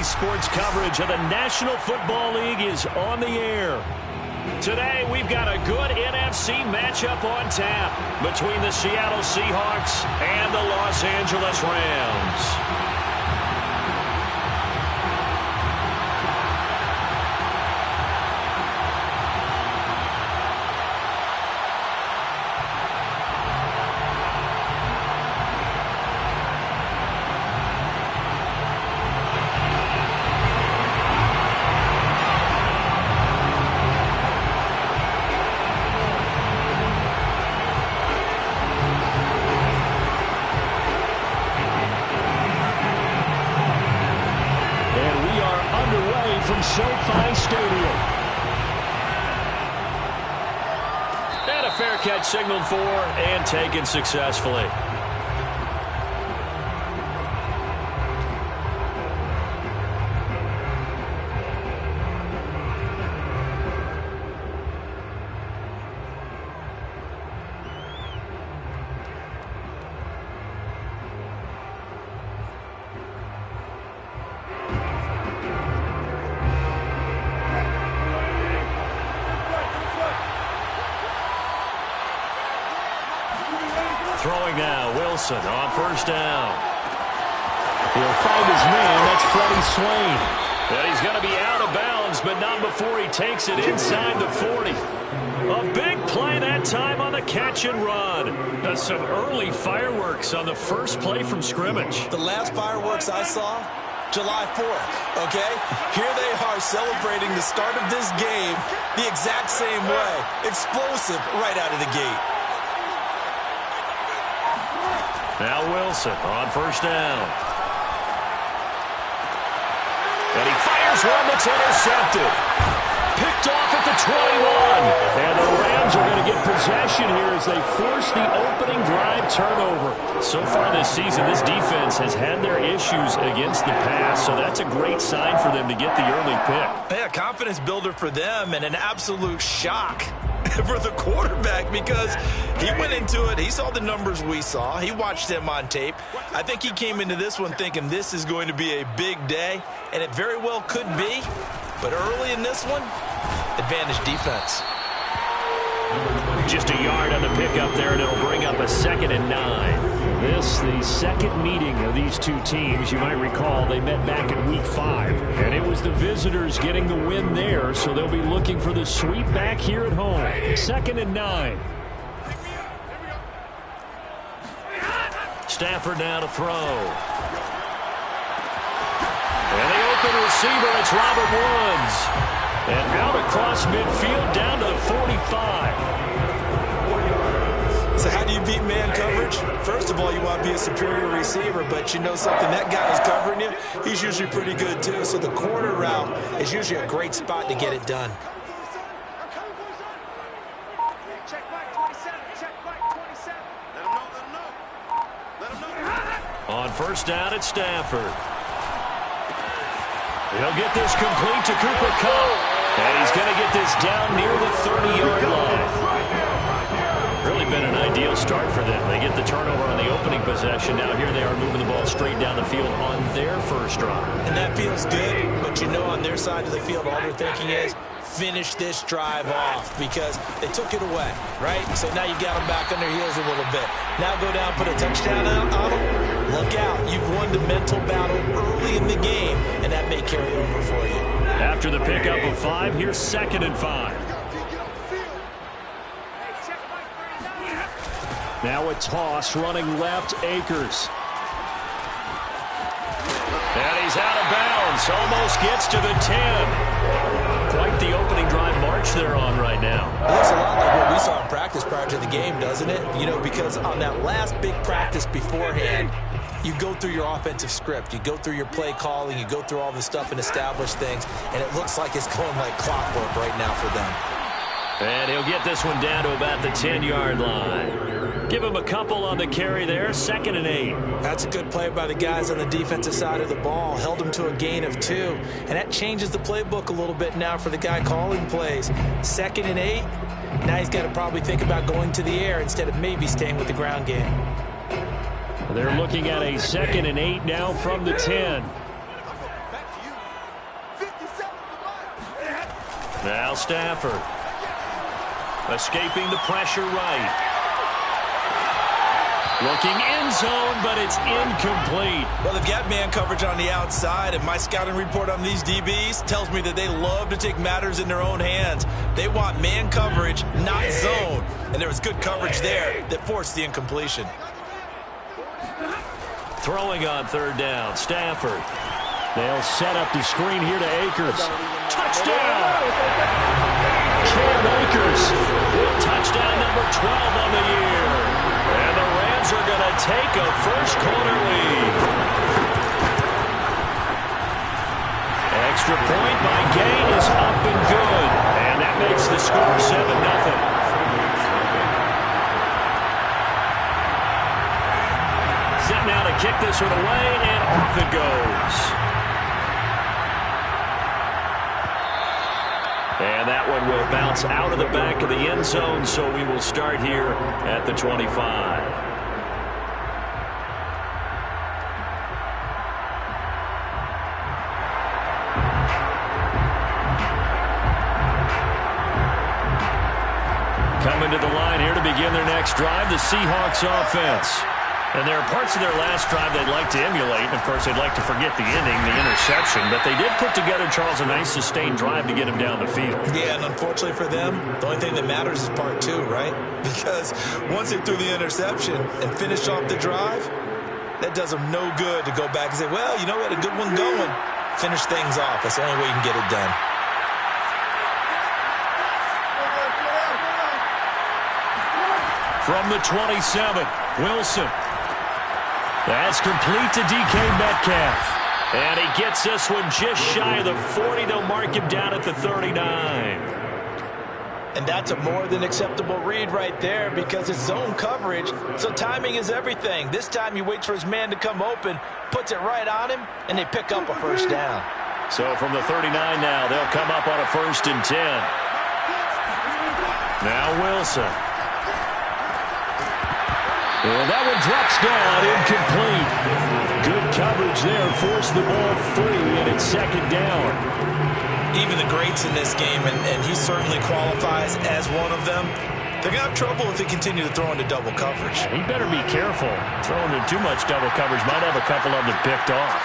sports coverage of the National Football League is on the air. Today, we've got a good NFC matchup on tap between the Seattle Seahawks and the Los Angeles Rams. From SoFi Stadium. And a fair catch signaled for and taken successfully. Throwing now, Wilson on first down. He'll find his man. That's Freddie Swain. And he's going to be out of bounds, but not before he takes it inside the 40. A big play that time on the catch and run. That's some early fireworks on the first play from scrimmage. The last fireworks I saw, July 4th, okay? Here they are celebrating the start of this game the exact same way. Explosive right out of the gate. Now Wilson on first down. And he fires one that's intercepted. Picked off at the 21. And the Rams are going to get possession here as they force the opening drive turnover. So far this season, this defense has had their issues against the pass, so that's a great sign for them to get the early pick. Yeah, confidence builder for them and an absolute shock for the quarterback because he went into it. He saw the numbers we saw. He watched them on tape. I think he came into this one thinking this is going to be a big day, and it very well could be. But early in this one, advantage defense. Just a yard on the pickup there, and it'll bring up a 2nd and 9. This, the second meeting of these two teams. You might recall they met back in Week 5. And it was the visitors getting the win there, so they'll be looking for the sweep back here at home. 2nd and 9. Stafford now to throw. And the open receiver, it's Robert Woods. And out across midfield down to the 45. So how do you beat man coverage? First of all, you want to be a superior receiver, but you know something, that guy who's covering you, he's usually pretty good too. So the corner route is usually a great spot to get it done. On first down, it's Stafford. He'll get this complete to Cooper Kupp. And he's going to get this down near the 30-yard line. Really been an ideal start for them. They get the turnover on the opening possession. Now here they are moving the ball straight down the field on their first drive. And that feels good, but you know on their side of the field all they're thinking is finish this drive off because they took it away, right? So now you got them back on their heels a little bit. Now go down, put a touchdown on them. Look out. You've won the mental battle early in the game, and that may carry over for you. After the pickup of 5, here's 2nd and 5. Now a toss running left, Akers. And he's out of bounds. Almost gets to the 10. Quite the opening drive march they're on right now. It looks a lot like what we saw in practice prior to the game, doesn't it? You know, because on that last big practice beforehand, you go through your offensive script. You go through your play calling. You go through all the stuff and establish things. And it looks like it's going like clockwork right now for them. And he'll get this one down to about the 10-yard line. Give him a couple on the carry there. 2nd and 8. That's a good play by the guys on the defensive side of the ball. Held him to a gain of 2. And that changes the playbook a little bit now for the guy calling plays. 2nd and 8. Now he's got to probably think about going to the air instead of maybe staying with the ground game. They're looking at a 2nd and 8 now from the 10. Now Stafford. Escaping the pressure right. Looking end zone, but it's incomplete. Well, they've got man coverage on the outside, and my scouting report on these DBs tells me that they love to take matters in their own hands. They want man coverage, not zone. And there was good coverage there that forced the incompletion. Throwing on third down, Stafford. They'll set up the screen here to Akers. Touchdown! Cam Akers with touchdown number 12 on the year. And the Rams are going to take a first-quarter lead. Extra point by Gain is up and good. And that makes the score 7-0. Set now to kick this one away, and off it goes. And that one will bounce out of the back of the end zone, so we will start here at the 25. Coming to the line here to begin their next drive, the Seahawks offense. And there are parts of their last drive they'd like to emulate. And, of course, they'd like to forget the ending, the interception. But they did put together, Charles, a nice sustained drive to get him down the field. Yeah, and unfortunately for them, the only thing that matters is part two, right? Because once they threw the interception and finished off the drive, that does them no good to go back and say, well, you know, we had a good one going. Finish things off. That's the only way you can get it done. From the 27, Wilson. That's complete to DK Metcalf. And he gets this one just shy of the 40. They'll mark him down at the 39. And that's a more than acceptable read right there because it's zone coverage, so timing is everything. This time he waits for his man to come open, puts it right on him, and they pick up a first down. So from the 39 now, they'll come up on a 1st and 10. Now Wilson. And that one drops down, incomplete. Good coverage there, forced the ball free, and it's 2nd down. Even the greats in this game, and he certainly qualifies as one of them, they're going to have trouble if they continue to throw into double coverage. He better be careful. Throwing into too much double coverage might have a couple of them picked off.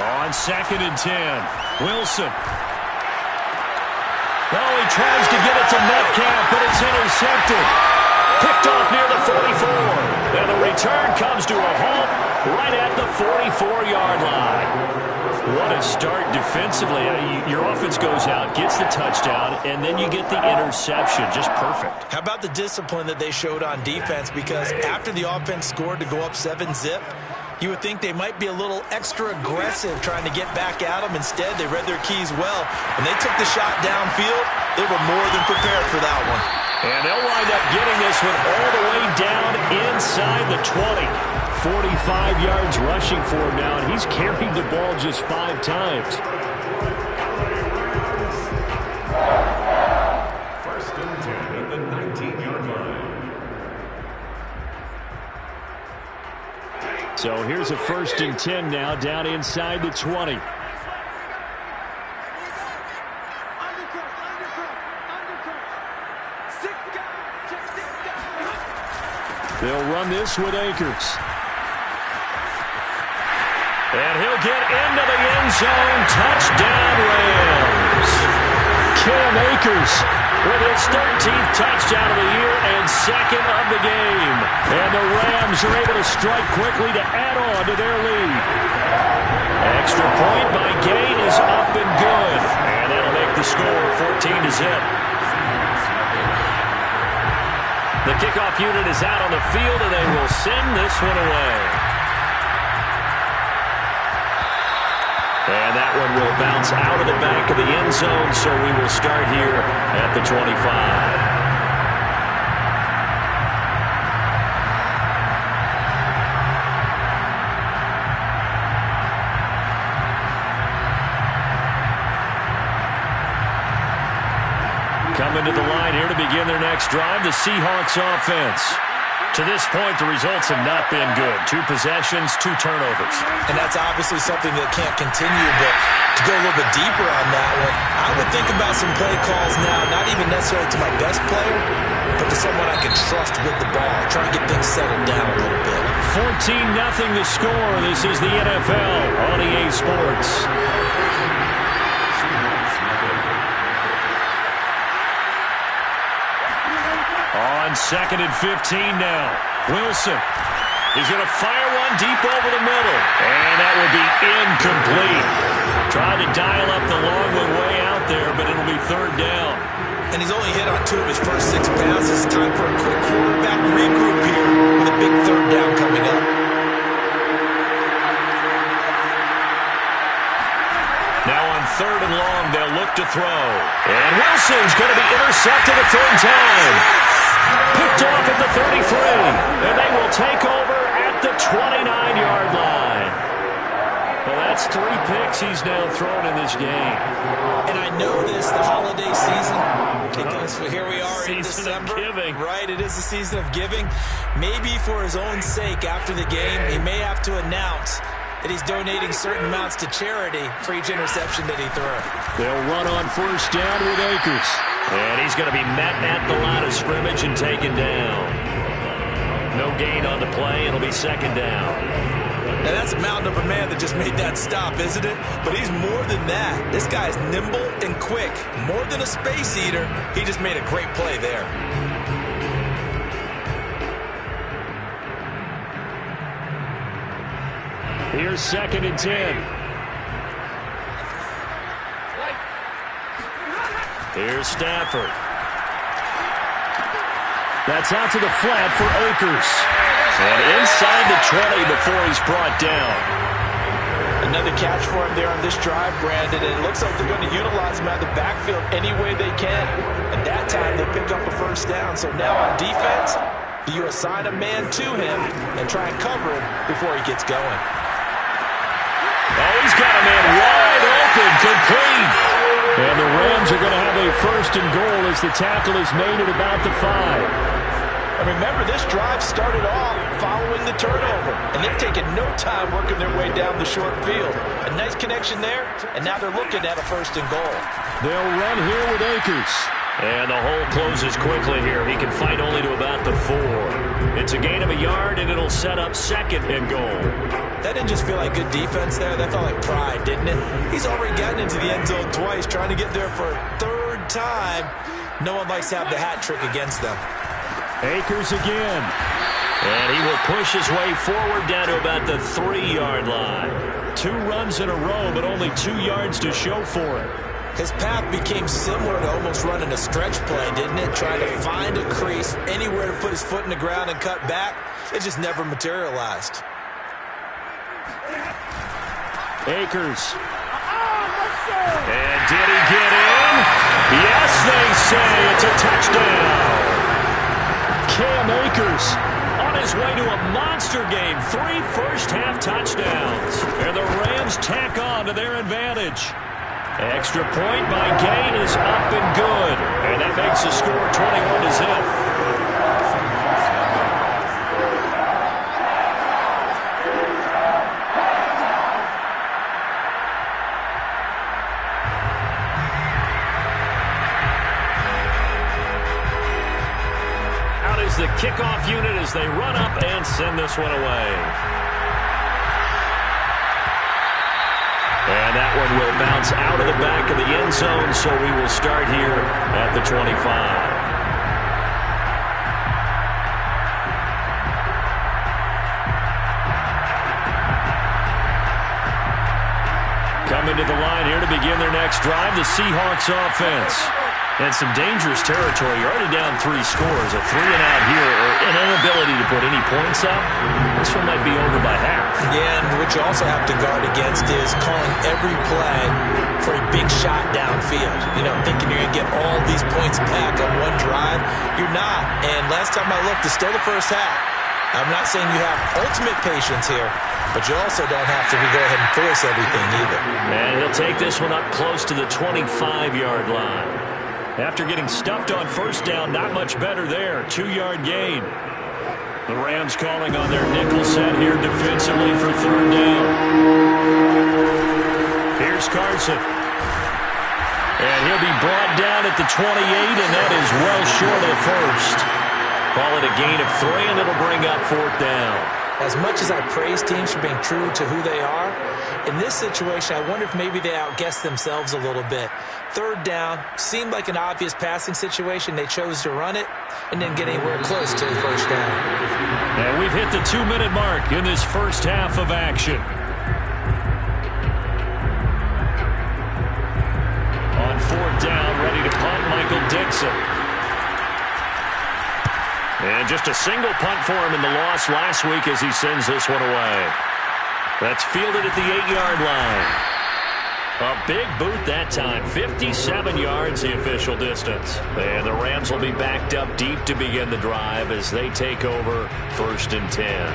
On 2nd and 10, Wilson. Oh, he tries to get it to Metcalf, but it's intercepted. Picked off near the 44. And the return comes to a halt right at the 44-yard line. What a start defensively. Your offense goes out, gets the touchdown, and then you get the interception. Just perfect. How about the discipline that they showed on defense? Because after the offense scored to go up 7-zip, you would think they might be a little extra aggressive trying to get back at them. Instead, they read their keys well. When they took the shot downfield, they were more than prepared for that one. And they'll wind up getting this one all the way down inside the 20. 45 yards rushing for him now, and he's carried the ball just 5 times. 1st and 10 at the 19-yard line. So here's a 1st and 10 now down inside the 20. They'll run this with Akers. And he'll get into the end zone. Touchdown, Rams. Cam Akers with his 13th touchdown of the year and 2nd of the game. And the Rams are able to strike quickly to add on to their lead. Extra point by Gain is up and good. And that'll make the score 14-zip. The kickoff unit is out on the field, and they will send this one away. And that one will bounce out of the back of the end zone, so we will start here at the 25. Coming to the line here to begin their next drive, the Seahawks offense. To this point, the results have not been good. 2 possessions, 2 turnovers. And that's obviously something that can't continue, but to go a little bit deeper on that one, I would think about some play calls now, not even necessarily to my best player, but to someone I can trust with the ball, try and get things settled down a little bit. 14-0 the score. This is the NFL on EA Sports. On 2nd and 15 now. Wilson. He's going to fire one deep over the middle. And that will be incomplete. Tried to dial up the long one way out there, but it'll be 3rd down. And he's only hit on 2 of his first 6 passes. Time for a quick quarterback regroup here with a big 3rd down coming up. Now on 3rd and long, they'll look to throw. And Wilson's going to be intercepted a 3rd time. Picked off at the 33, and they will take over at the 29-yard line. Well, that's 3 picks he's now thrown in this game. And I know this, the holiday season, because here we are in December. Giving. Right, it is the season of giving. Maybe for his own sake after the game, he may have to announce that he's donating certain amounts to charity for each interception that he threw. They'll run on 1st down with Akers. And he's going to be met at the line of scrimmage and taken down. No gain on the play. It'll be 2nd down. Now that's a mountain of a man that just made that stop, isn't it? But he's more than that. This guy is nimble and quick. More than a space eater. He just made a great play there. Here's 2nd and 10. Here's Stafford. That's out to the flat for Akers. And inside the 20 before he's brought down. Another catch for him there on this drive, Brandon. And it looks like they're going to utilize him out of the backfield any way they can. And that time they pick up a 1st down. So now on defense, do you assign a man to him and try and cover him before he gets going? Oh, he's got a man wide open, complete. And the Rams are going to have a 1st and goal as the tackle is made at about the 5. And remember, this drive started off following the turnover. And they've taken no time working their way down the short field. A nice connection there, and now they're looking at a 1st and goal. They'll run here with Akers. And the hole closes quickly here. He can fight only to about the 4. It's a gain of a yard, and it'll set up 2nd and goal. That didn't just feel like good defense there. That felt like pride, didn't it? He's already gotten into the end zone twice, trying to get there for a 3rd time. No one likes to have the hat trick against them. Akers again. And he will push his way forward down to about the 3-yard line. 2 runs in a row, but only 2 yards to show for it. His path became similar to almost running a stretch play, didn't it? Trying to find a crease, anywhere to put his foot in the ground and cut back. It just never materialized. Akers. And did he get in? Yes, they say it's a touchdown. Cam Akers on his way to a monster game. 3 first-half touchdowns. And the Rams tack on to their advantage. Extra point by Gay is up and good. And that makes the score 21-0. The kickoff unit as they run up and send this one away. And that one will bounce out of the back of the end zone, so we will start here at the 25. Coming to the line here to begin their next drive, the Seahawks offense. And some dangerous territory. You're already down 3 scores. A 3-and-out here, or an inability to put any points up. This one might be over by half. Yeah, and what you also have to guard against is calling every play for a big shot downfield. You know, thinking you're going to get all these points back on one drive. You're not. And last time I looked, it's still the first half. I'm not saying you have ultimate patience here, but you also don't have to go ahead and force everything either. And he'll take this one up close to the 25-yard line. After getting stuffed on first down, not much better there. 2-yard gain. The Rams calling on their nickel set here defensively for third down. Here's Carson. And he'll be brought down at the 28, and that is well short of the first. Call it a gain of 3, and it'll bring up fourth down. As much as I praise teams for being true to who they are, in this situation, I wonder if maybe they outguessed themselves a little bit. Third down seemed like an obvious passing situation. They chose to run it and didn't get anywhere close to the first down. And we've hit the 2-minute mark in this first half of action. On fourth down, ready to punt, Michael Dixon. And just a single punt for him in the loss last week as he sends this one away. That's fielded at the 8-yard line. A big boot that time. 57 yards the official distance. And the Rams will be backed up deep to begin the drive as they take over 1st and 10.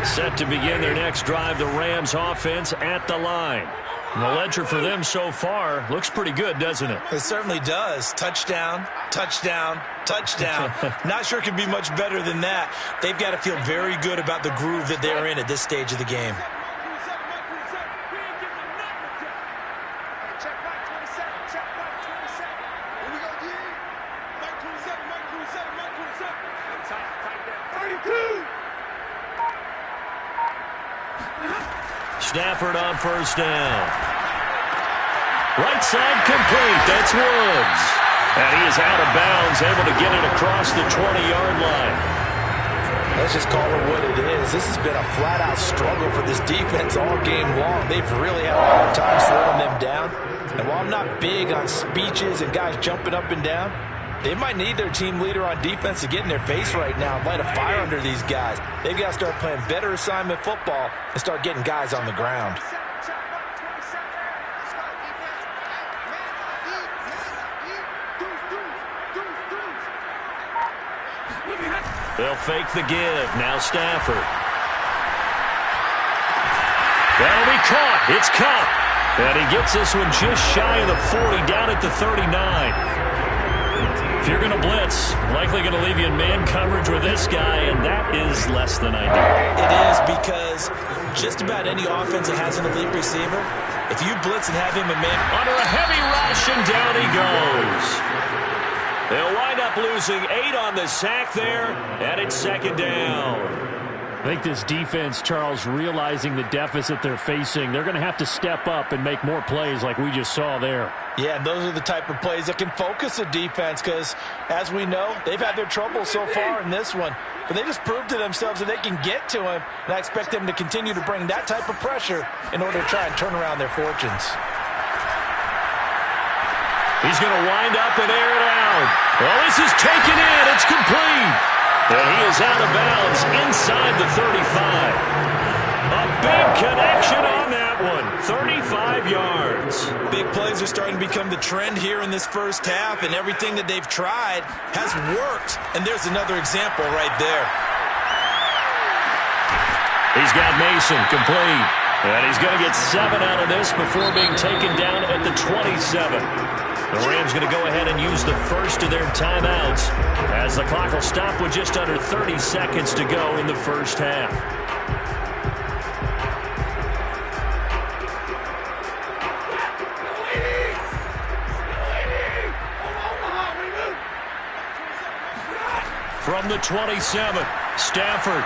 Set to begin their next drive, the Rams offense at the line. And the ledger for them so far looks pretty good, doesn't it? It certainly does. Touchdown, touchdown, touchdown. Not sure it could be much better than that. They've got to feel very good about the groove that they're in at this stage of the game. Stafford on first down. Right side complete. That's Woods. And he is out of bounds, able to get it across the 20-yard line. Let's just call it what it is. This has been a flat-out struggle for this defense all game long. They've really had a hard time slowing them down. And while I'm not big on speeches and guys jumping up and down, they might need their team leader on defense to get in their face right now and light a fire under these guys. They've got to start playing better assignment football and start getting guys on the ground. They'll fake the give. Now Stafford. That'll be caught. It's Cup. And he gets this one just shy of the 40, down at the 39. If you're going to blitz, likely going to leave you in man coverage with this guy, and that is less than ideal. It is, because just about any offense that has an elite receiver, if you blitz and have him in man under a heavy rush, and down he goes. They'll wind up losing 8 on the sack there, and it's second down. I think this defense, Charles, realizing the deficit they're facing, they're going to have to step up and make more plays like we just saw there. Yeah, and those are the type of plays that can focus a defense because, as we know, they've had their trouble so far in this one. But they just proved to themselves that they can get to him, and I expect them to continue to bring that type of pressure in order to try and turn around their fortunes. He's going to wind up and air it out. Well, this is taken in. It's complete. And he is out of bounds inside the 35. A big connection on that one. 35 yards. Big plays are starting to become the trend here in this first half, and everything that they've tried has worked. And there's another example right there. He's got Mason complete. And he's going to get 7 out of this before being taken down at the 27. The Rams going to go ahead and use the first of their timeouts as the clock will stop with just under 30 seconds to go in the first half. From the 27, Stafford.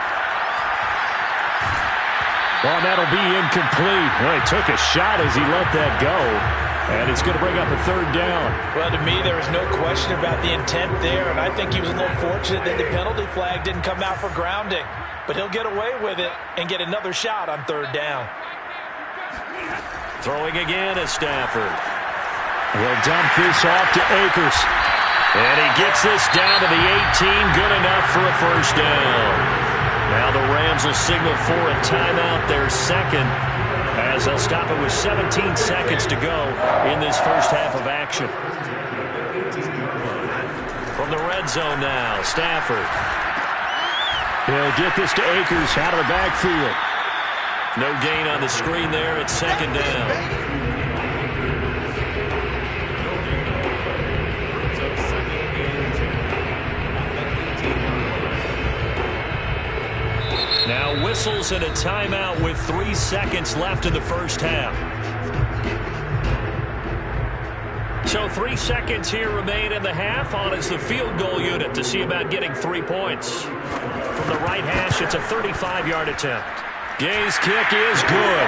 Well, that'll be incomplete. Well, he took a shot as he let that go. And it's going to bring up a third down. Well, to me, there was no question about the intent there, and I think he was a little fortunate that the penalty flag didn't come out for grounding. But he'll get away with it and get another shot on third down. Throwing again is Stafford. He'll dump this off to Akers. And he gets this down to the 18, good enough for a first down. Now the Rams will signal for a timeout, their second, as they'll stop it with 17 seconds to go in this first half of action. From the red zone now, Stafford. He'll get this to Akers out of the backfield. No gain on the screen there. It's second down. whistles and a timeout with 3 seconds left in the first half. So 3 seconds here remain in the half. On is the field goal unit to see about getting 3 points. From the right hash, it's a 35-yard attempt. Gay's kick is good,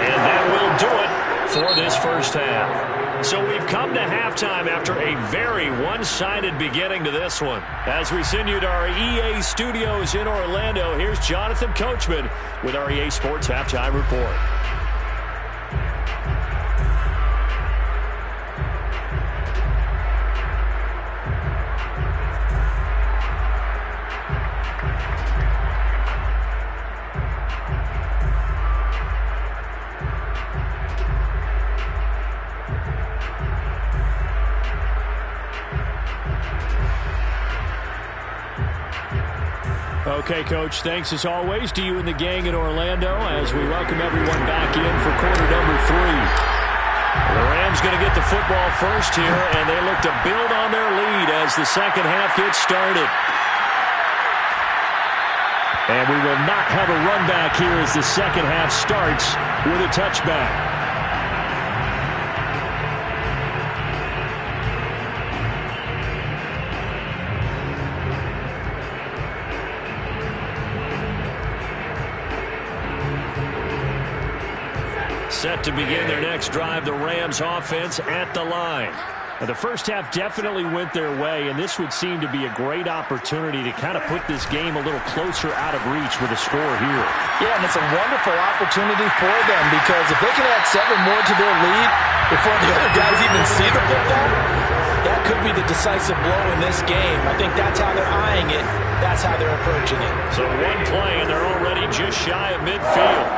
and that will do it for this first half. So we've come to halftime after a very one-sided beginning to this one. As we send you to our EA studios in Orlando, here's Jonathan Coachman with our EA Sports Halftime Report. Okay, Coach, thanks as always to you and the gang in Orlando as we welcome everyone back in for quarter number 3. The Rams going to get the football first here, and they look to build on their lead as the second half gets started. And we will not have a run back here as the second half starts with a touchback. Set to begin their next drive, the Rams offense at the line. Now, the first half definitely went their way, and this would seem to be a great opportunity to kind of put this game a little closer out of reach with a score here. Yeah, and it's a wonderful opportunity for them because if they can add 7 more to their lead before the other guys even see the football, that could be the decisive blow in this game. I think that's how they're eyeing it. That's how they're approaching it. So one play, and they're already just shy of midfield.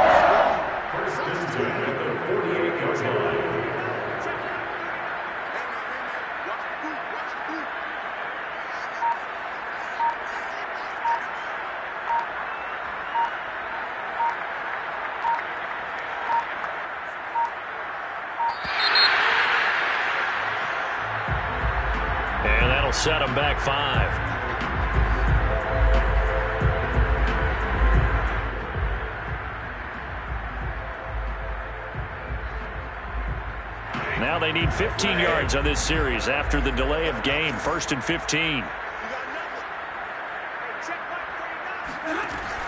And that'll set them back 5. Now they need 15 yards on this series after the delay of game. 1st and 15.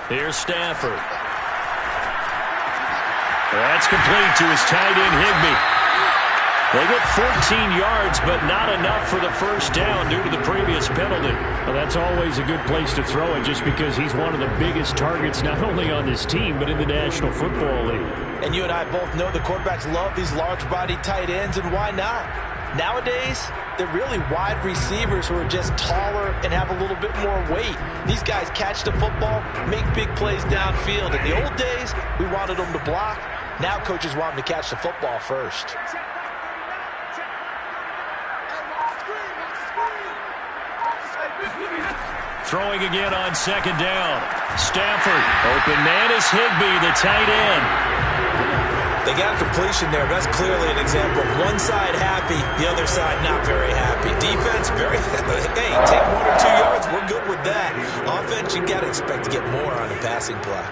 Here's Stafford. That's complete to his tight end, Higbee. They get 14 yards, but not enough for the first down due to the previous penalty. Well, that's always a good place to throw it just because he's one of the biggest targets not only on this team but in the National Football League. And you and I both know the quarterbacks love these large-bodied tight ends, and why not? Nowadays, they're really wide receivers who are just taller and have a little bit more weight. These guys catch the football, make big plays downfield. In the old days, we wanted them to block. Now coaches want them to catch the football first. Throwing again on 2nd down. Stafford, open man is Higbee, the tight end. They got a completion there. That's clearly an example of one side happy, the other side not very happy. Defense, very, hey, take 1 or 2 yards, we're good with that. Offense, you got to expect to get more on a passing play.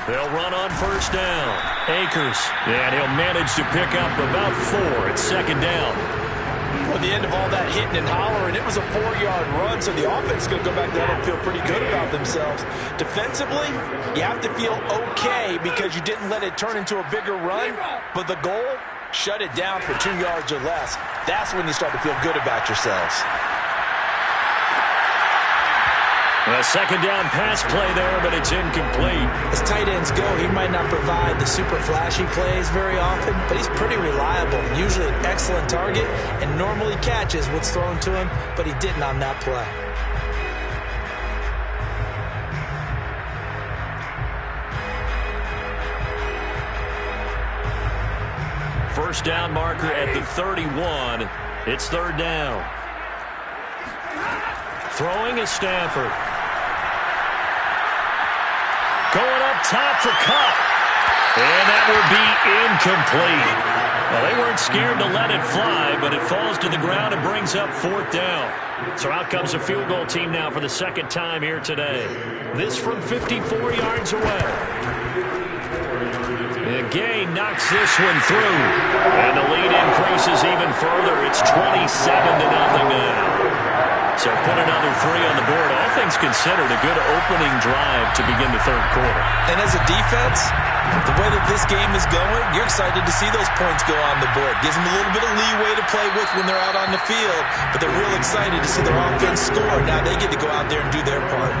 They'll run on 1st down. Akers, and he'll manage to pick up about 4 at 2nd down. Well, at the end of all that hitting and hollering, it was a 4-yard run, so the offense is going to go back there and feel pretty good about themselves. Defensively, you have to feel okay because you didn't let it turn into a bigger run, but the goal, shut it down for 2 yards or less. That's when you start to feel good about yourselves. A 2nd down pass play there, but it's incomplete. As tight ends go, he might not provide the super flashy plays very often, but he's pretty reliable, usually an excellent target, and normally catches what's thrown to him, but he didn't on that play. First down marker at the 31. It's 3rd down. Throwing is Stafford. Going up top for Cup. And that will be incomplete. Well, they weren't scared to let it fly, but it falls to the ground and brings up 4th down. So out comes a field goal team now for the 2nd time here today. This from 54 yards away. Again, knocks this one through. And the lead increases even further. It's 27-0 now. So put another 3 on the board. All things considered, a good opening drive to begin the 3rd quarter. And as a defense, the way that this game is going, you're excited to see those points go on the board. Gives them a little bit of leeway to play with when they're out on the field, but they're real excited to see their offense score. Now they get to go out there and do their part.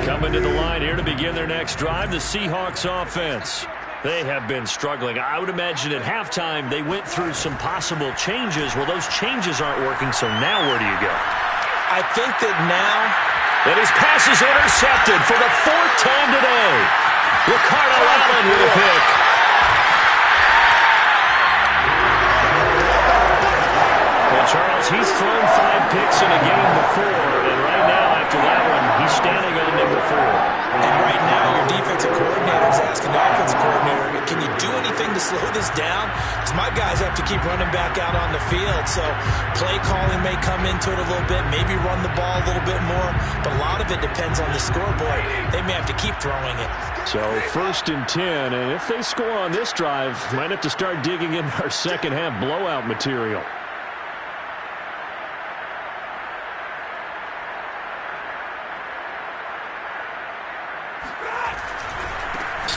Coming to the line here to begin their next drive, the Seahawks offense. They have been struggling. I would imagine at halftime they went through some possible changes. Well, those changes aren't working, so now where do you go? I think that now... And his pass is intercepted for the 4th time today. Ricardo Allen with a pick. Well, Charles, he's thrown 5 picks in a game before, and right now after that one, he's standing on number 4. And right now, your defensive coordinator is asking the offensive coordinator, can you do anything to slow this down? Because my guys have to keep running back out on the field. So play calling may come into it a little bit, maybe run the ball a little bit more. But a lot of it depends on the scoreboard. They may have to keep throwing it. So 1st and 10, and if they score on this drive, might have to start digging in our second half blowout material.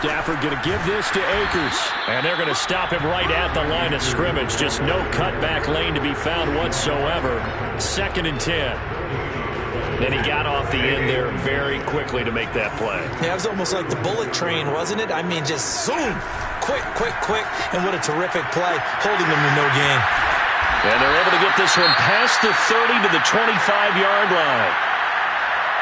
Stafford going to give this to Akers. And they're going to stop him right at the line of scrimmage. Just no cutback lane to be found whatsoever. 2nd and 10. Then he got off the end there very quickly to make that play. Yeah, it was almost like the bullet train, wasn't it? I mean, just zoom. Quick, quick, quick. And what a terrific play, holding them to no gain. And they're able to get this one past the 30 to the 25-yard line.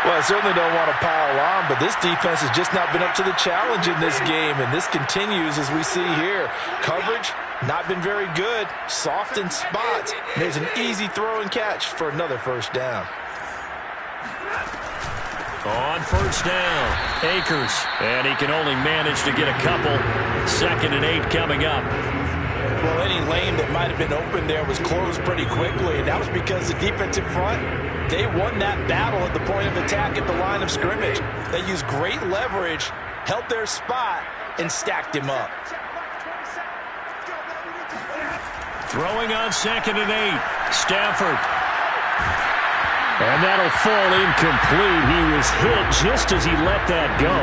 Well, I certainly don't want to pile on, but this defense has just not been up to the challenge in this game, and this continues as we see here. Coverage, not been very good. Soft in spots. There's an easy throw and catch for another 1st down. On 1st down, Akers, and he can only manage to get a couple. 2nd and 8 coming up. Well, any lane that might have been open there was closed pretty quickly, and that was because the defensive front, they won that battle at the point of attack at the line of scrimmage. They used great leverage, held their spot, and stacked him up. Throwing on 2nd and 8, Stafford. And that'll fall incomplete. He was hit just as he let that go.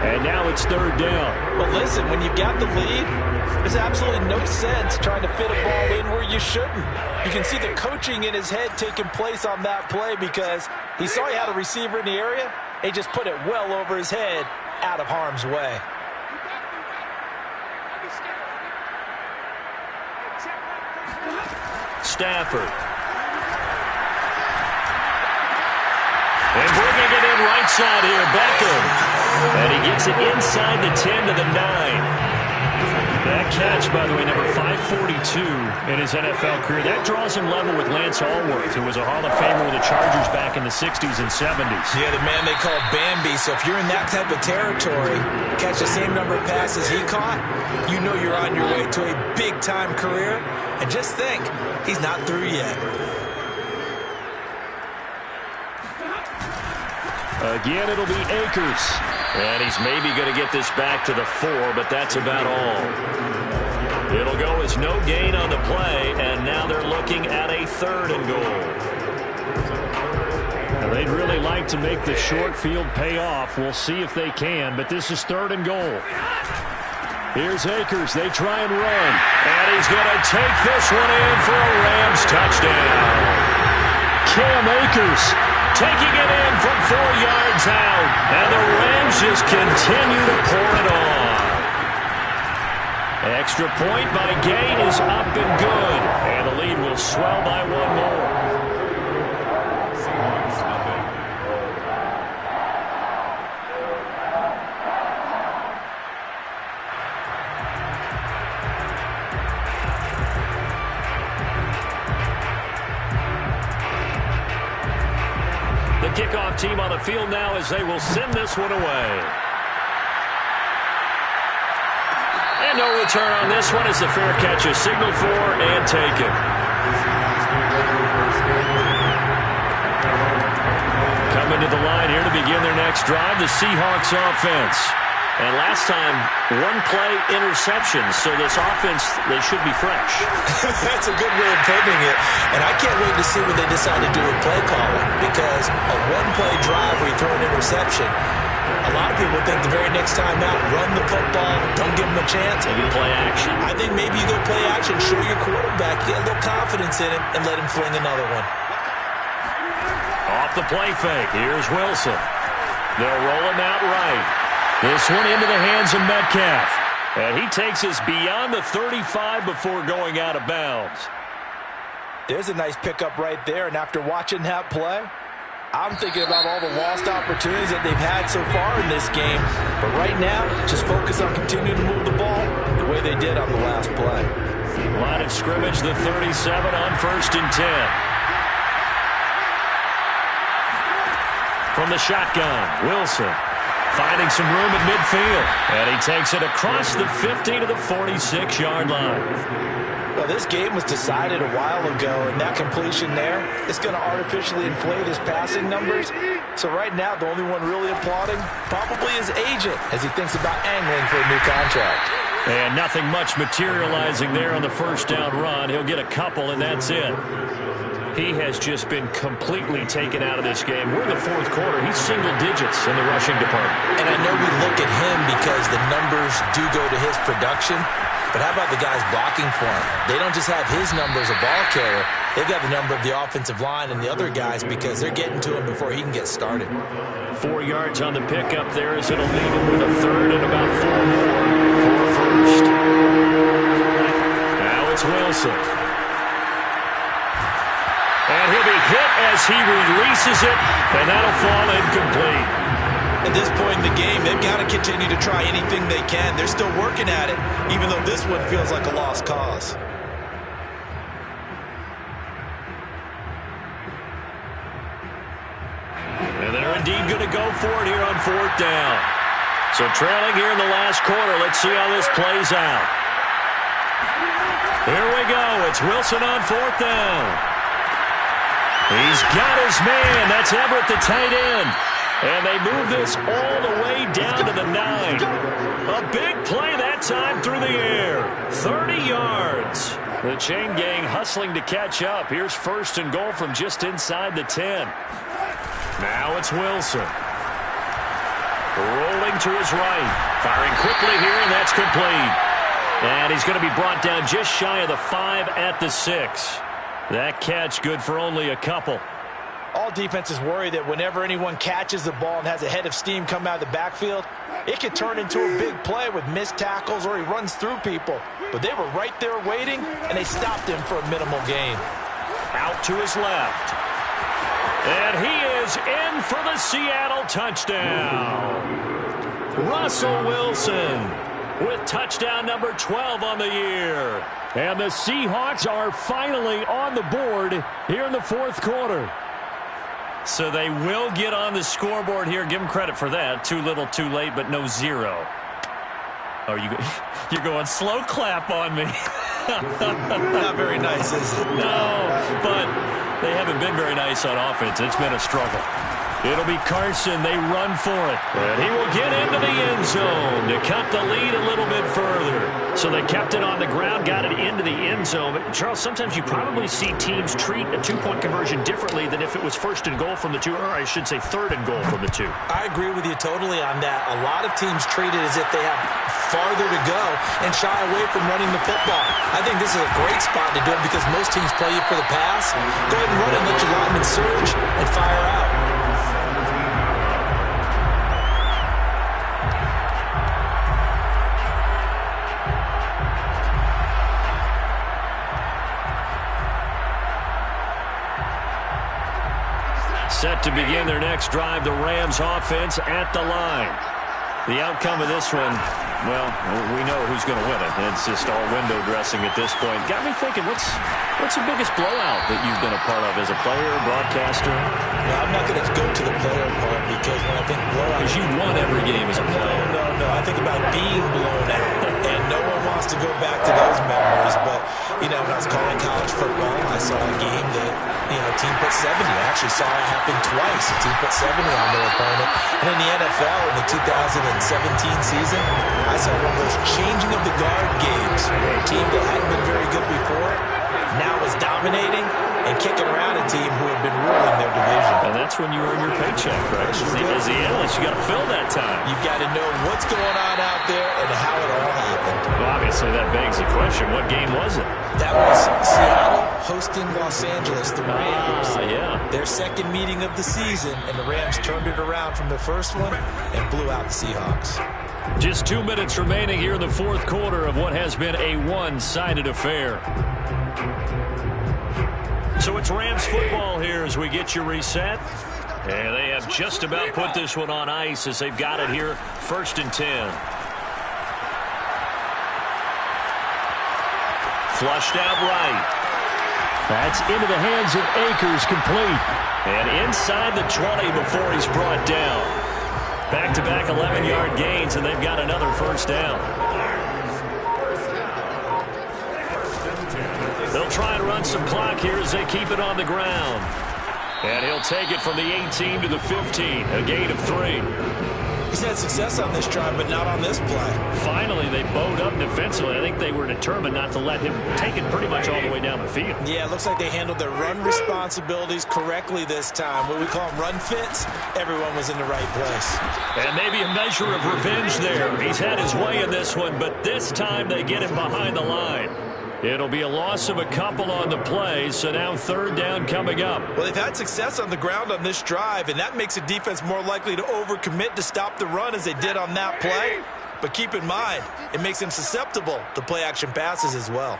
And now it's 3rd down. Well, listen, when you've got the lead, there's absolutely no sense trying to fit a ball in where you shouldn't. You can see the coaching in his head taking place on that play because he saw he had a receiver in the area. He just put it well over his head, out of harm's way. Stafford. And bringing it in right side here, Beckham. And he gets it inside the 10 to the 9. That catch, by the way, number 542 in his NFL career. That draws him level with Lance Allworth, who was a Hall of Famer with the Chargers back in the 60s and 70s. Yeah, the man they call Bambi. So if you're in that type of territory, catch the same number of passes he caught, you know you're on your way to a big-time career. And just think, he's not through yet. Again, it'll be Akers. And he's maybe going to get this back to the 4, but that's about all. It'll go as no gain on the play, and now they're looking at a 3rd and goal. Now, they'd really like to make the short field pay off. We'll see if they can, but this is 3rd and goal. Here's Akers. They try and run. And he's going to take this one in for a Rams touchdown. Cam Akers taking it in from 4 yards out. And the Rams just continue to pour it on. Extra point by Gain is up and good. And the lead will swell by 1 more. kickoff team on the field now as they will send this one away. And no return on this one as the fair catch is signaled for and taken. Coming to the line here to begin their next drive, the Seahawks offense. And last time, one-play interception, so this offense, they should be fresh. That's a good way of putting it. And I can't wait to see what they decide to do with play calling, because a one-play drive where you throw an interception, a lot of people think the very next time out, run the football, don't give them a chance. Maybe play action. I think maybe you go play action, show your quarterback, get a little confidence in it, and let him fling another one. Off the play fake, here's Wilson. They'll roll him out right. This one into the hands of Metcalf. And he takes us beyond the 35 before going out of bounds. There's a nice pickup right there, and after watching that play, I'm thinking about all the lost opportunities that they've had so far in this game. But right now, just focus on continuing to move the ball the way they did on the last play. Line of scrimmage, the 37 on 1st and 10. From the shotgun, Wilson finding some room at midfield. And he takes it across the 50 to the 46-yard line. Well, this game was decided a while ago, and that completion there is going to artificially inflate his passing numbers. So right now, the only one really applauding probably his agent as he thinks about angling for a new contract. And nothing much materializing there on the first down run. He'll get a couple, and that's it. He has just been completely taken out of this game. We're in the fourth quarter. He's single digits in the rushing department. And I know we look at him because the numbers do go to his production. But how about the guys blocking for him? They don't just have his number as a ball carrier. They've got the number of the offensive line and the other guys because they're getting to him before he can get started. 4 yards on the pickup there as it'll leave him with a third and about 4 more for first. Now it's Wilson. And he'll be hit as he releases it, and that'll fall incomplete. At this point in the game, they've got to continue to try anything they can. They're still working at it, even though this one feels like a lost cause. And they're indeed going to go for it here on 4th down. So trailing here in the last quarter, let's see how this plays out. Here we go. It's Wilson on 4th down. He's got his man. That's Everett, the tight end. And they move this all the way down to the 9. A big play that time through the air. 30 yards. The chain gang hustling to catch up. Here's 1st and goal from just inside the 10. Now it's Wilson. Rolling to his right. Firing quickly here, and that's complete. And he's going to be brought down just shy of the 5 at the 6. That catch good for only a couple. All defenses worry that whenever anyone catches the ball and has a head of steam come out of the backfield, it could turn into a big play with missed tackles or he runs through people. But they were right there waiting, and they stopped him for a minimal gain. Out to his left. And he is in for the Seattle touchdown. Russell Wilson with touchdown number 12 on the year. And the Seahawks are finally on the board here in the fourth quarter. So they will get on the scoreboard here. Give them credit for that. Too little, too late, but no zero. Oh, you're going slow clap on me. Not very nice, is it? No, but they haven't been very nice on offense. It's been a struggle. It'll be Carson. They run for it. And he will get into the end zone to cut the lead a little bit further. So they kept it on the ground, got it into the end zone. But, Charles, sometimes you probably see teams treat a two-point conversion differently than if it was 1st and goal from the 2, or I should say 3rd and goal from the 2. I agree with you totally on that. A lot of teams treat it as if they have farther to go and shy away from running the football. I think this is a great spot to do it because most teams play you for the pass. Go ahead and run it, let your linemen surge, and fire out. Set to begin their next drive, the Rams offense at the line. The outcome of this one, Well, we know who's going to win it. It's just all window dressing at this point. Got me thinking, what's the biggest blowout that you've been a part of as a player, broadcaster? No, I'm not going to go to the player part because when I think blowout... Because you won every game as a player. No. I think about being blown out, and no one wants to go back to those memories. But, when I was calling college football, I saw a game that, a team put 70. I actually saw it happen twice. A team put 70 on their opponent. And in the NFL, in the 2017 season, I saw one of those changing of the guard games where a team that hadn't been very good before now was dominating and kicking around a team who had been ruling their division. And that's when you earn your paycheck, right? As the analyst, you got to fill that time. You've got to know what's going on out there and how it all happened. Well, obviously, that begs the question, what game was it? That was Seattle hosting Los Angeles, the Rams. Yeah. Their second meeting of the season, and the Rams turned it around from the first one and blew out the Seahawks. Just 2 minutes remaining here in the fourth quarter of what has been a one-sided affair. So it's Rams football here as we get you reset. And they have just about put this one on ice as they've got it here, 1st and 10. Flushed out right. That's into the hands of Akers, complete. And inside the 20 before he's brought down. Back-to-back 11-yard gains, and they've got another first down. They'll try and run some clock here as they keep it on the ground. And he'll take it from the 18 to the 15, a gain of 3. He's had success on this drive, but not on this play. Finally, they bowed up defensively. I think they were determined not to let him take it pretty much all the way down the field. Yeah, it looks like they handled their run responsibilities correctly this time. What we call them run fits, everyone was in the right place. And maybe a measure of revenge there. He's had his way in this one, but this time they get him behind the line. It'll be a loss of a couple on the play, so now 3rd down coming up. Well, they've had success on the ground on this drive, and that makes a defense more likely to overcommit to stop the run as they did on that play. But keep in mind, it makes them susceptible to play-action passes as well.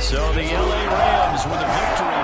So the LA Rams with a victory